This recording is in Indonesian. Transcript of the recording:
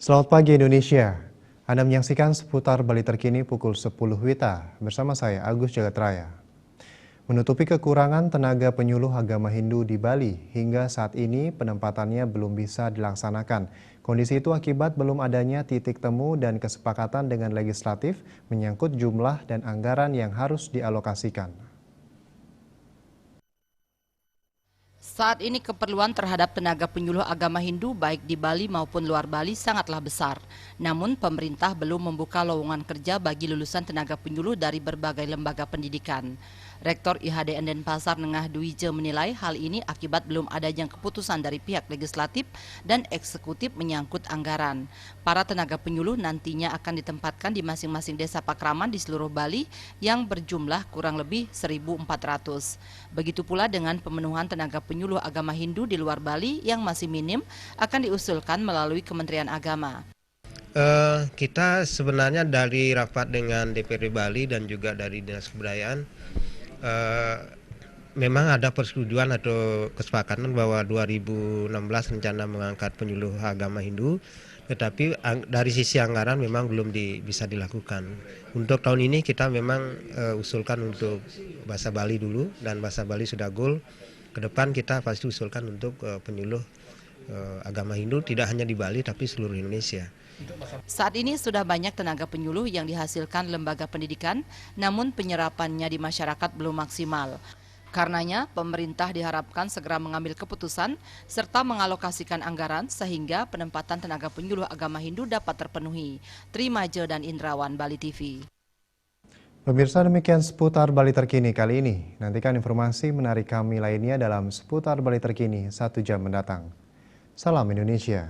Selamat pagi Indonesia. Anda menyaksikan seputar Bali terkini pukul 10 WITA bersama saya Agus Jagatraya. Menutupi kekurangan tenaga penyuluh agama Hindu di Bali, hingga saat ini penempatannya belum bisa dilaksanakan. Kondisi itu akibat belum adanya titik temu dan kesepakatan dengan legislatif menyangkut jumlah dan anggaran yang harus dialokasikan. Saat ini keperluan terhadap tenaga penyuluh agama Hindu baik di Bali maupun luar Bali sangatlah besar. Namun pemerintah belum membuka lowongan kerja bagi lulusan tenaga penyuluh dari berbagai lembaga pendidikan. Rektor IHDN Denpasar Nengah Duije menilai hal ini akibat belum adanya keputusan dari pihak legislatif dan eksekutif menyangkut anggaran. Para tenaga penyuluh nantinya akan ditempatkan di masing-masing desa pakraman di seluruh Bali yang berjumlah kurang lebih 1.400. Begitu pula dengan pemenuhan tenaga penyuluh agama Hindu di luar Bali yang masih minim akan diusulkan melalui Kementerian Agama. Kita sebenarnya dari rapat dengan DPRD Bali dan juga dari Dinas Kebudayaan memang ada persetujuan atau kesepakatan bahwa 2016 rencana mengangkat penyuluh agama Hindu, tetapi dari sisi anggaran memang belum bisa dilakukan. Untuk tahun ini kita memang usulkan untuk bahasa Bali dulu, dan bahasa Bali sudah goal. Ke depan kita pasti usulkan untuk penyuluh agama Hindu tidak hanya di Bali tapi seluruh Indonesia. Saat ini sudah banyak tenaga penyuluh yang dihasilkan lembaga pendidikan, namun penyerapannya di masyarakat belum maksimal. Karenanya, pemerintah diharapkan segera mengambil keputusan serta mengalokasikan anggaran sehingga penempatan tenaga penyuluh agama Hindu dapat terpenuhi. Trimaje dan Indrawan, Bali TV. Pemirsa, demikian seputar Bali terkini kali ini. Nantikan informasi menarik kami lainnya dalam seputar Bali terkini 1 jam mendatang. Salam Indonesia.